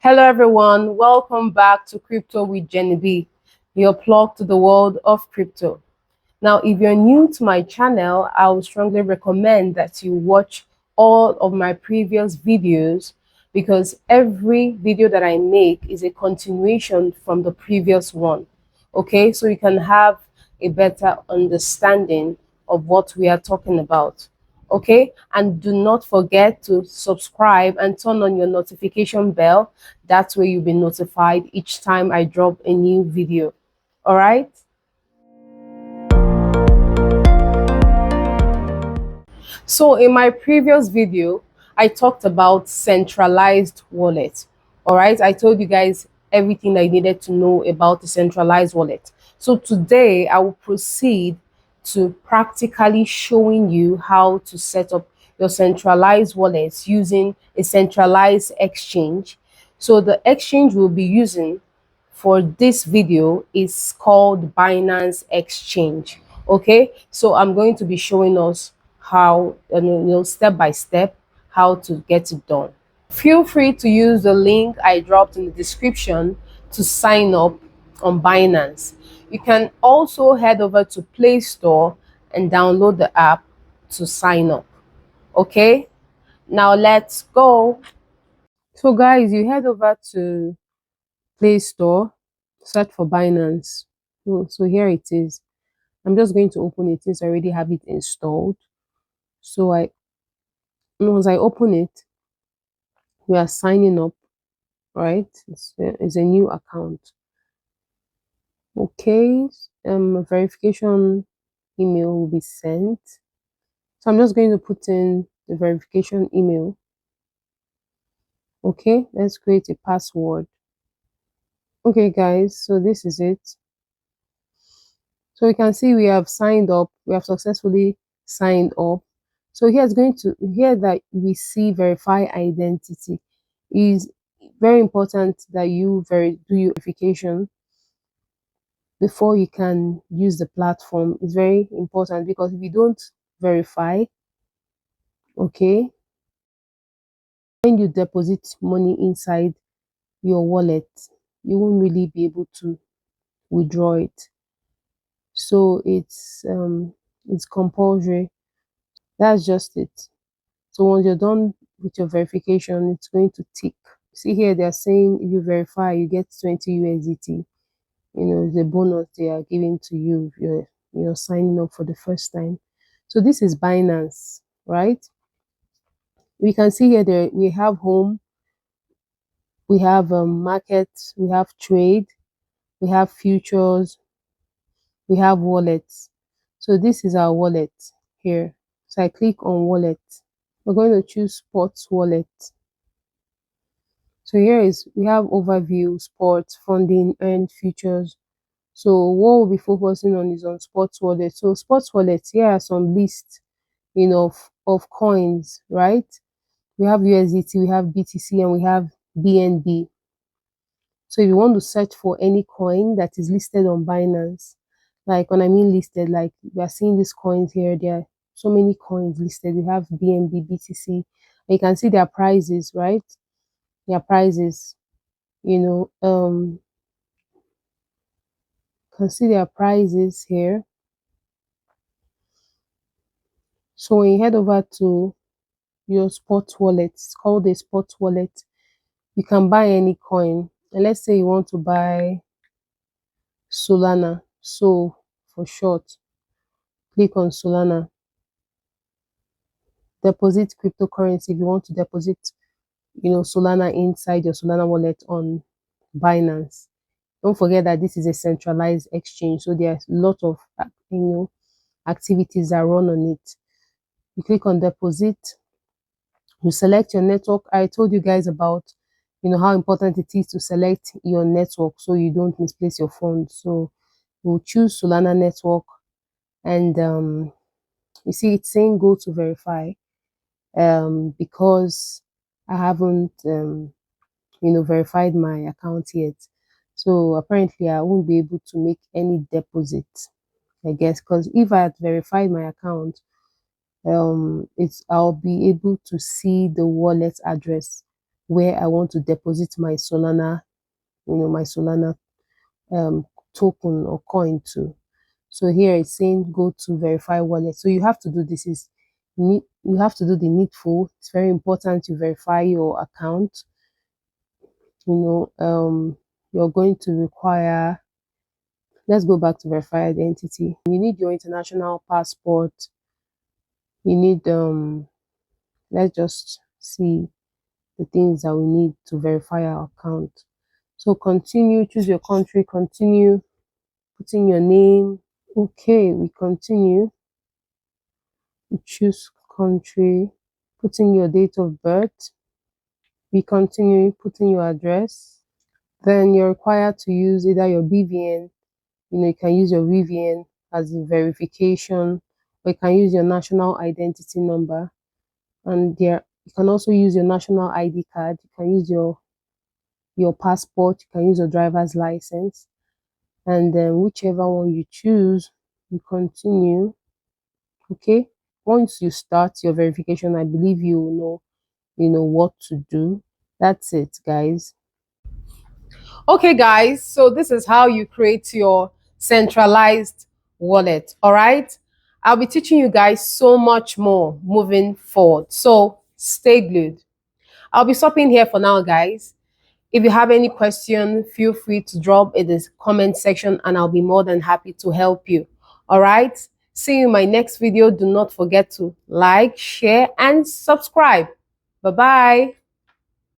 Hello everyone, welcome back to Crypto with Jenny B, your plug to the world of crypto. Now, if you're new to my channel, I would strongly recommend that you watch all of my previous videos because every video that I make is a continuation from the previous one. Okay, so you can have a better understanding of what we are talking about. Okay, and do not forget to subscribe and turn on your notification bell. That way you'll be notified each time I drop a new video. All right. So in my previous video, I talked about centralized wallet. All right, I told you guys everything I needed to know about the centralized wallet. So today I will proceed to practically showing you how to set up your centralized wallets using a centralized exchange. So the exchange we'll be using for this video is called Binance Exchange. Okay, so I'm going to be showing us how, step by step, how to get it done. Feel free to use the link I dropped in the description to sign up on Binance. You can also head over to Play Store and download the app to sign up. Okay, now let's go. So guys, you head over to Play Store, search for Binance. So here it is. I'm just going to open it since I already have it installed. So once I open it, we are signing up, right? It's a new account. Okay, verification email will be sent. So I'm just going to put in the verification email. Okay, let's create a password. Okay, guys, so this is it. So you can see we have signed up. We have successfully signed up. So here that we see verify identity. Is very important that you do your verification before you can use the platform. It's very important because if you don't verify, okay, when you deposit money inside your wallet, you won't really be able to withdraw it. So it's compulsory. That's just it. So once you're done with your verification, it's going to tick. See here, they're saying if you verify, you get 20 USDT. The bonus they are giving to you if you're signing up for the first time. So this is Binance, right? We can see here there we have home, we have market, we have trade, we have futures, we have wallets. So this is our wallet here. So I click on wallet. We're going to choose sports wallet. So here is we have overview, sports, funding, earned, futures. So what we'll be focusing on is on sports wallet. So sports wallets, here are some lists, of coins, right? We have USDT, we have BTC, and we have BNB. So if you want to search for any coin that is listed on Binance, like when I mean listed, like we are seeing these coins here, there are so many coins listed. We have BNB, BTC. You can see their prices, right? Their prices, can see their prices here. So when you head over to your spot wallet, it's called a spot wallet. You can buy any coin. And let's say you want to buy Solana. So for short, click on Solana. Deposit cryptocurrency. If you want to deposit, Solana inside your Solana wallet on Binance. Don't forget that this is a centralized exchange. So there's a lot of, activities that run on it. You click on deposit. You select your network. I told you guys about how important it is to select your network so you don't misplace your funds. So we'll choose Solana network, and you see it's saying go to verify because I haven't verified my account yet. So apparently I won't be able to make any deposit, I guess, because if I had verified my account, I'll be able to see the wallet address where I want to deposit my Solana, my Solana um, token or coin to. So here it's saying go to verify wallet. So you have to do this is you have to do the needful. It's very important to verify your account. You're going to require, let's go back to verify identity. You need your international passport. You need let's just see the things that we need to verify our account. So continue, choose your country, continue, put in your name. Okay, we continue. We choose country, put in your date of birth. We continue, put in your address. Then you're required to use either your BVN, you can use your BVN as the verification, or you can use your national identity number. And there, you can also use your national ID card. You can use your passport. You can use your driver's license. And then whichever one you choose, you continue. Okay. Once you start your verification, I believe you know what to do. That's it, guys. Okay, guys, so this is how you create your centralized wallet. All right, I'll be teaching you guys so much more moving forward, so stay glued. I'll be stopping here for now, guys. If you have any question, feel free to drop in the comment section and I'll be more than happy to help you. All right, see you in my next video. Do not forget to like, share and subscribe. Bye bye.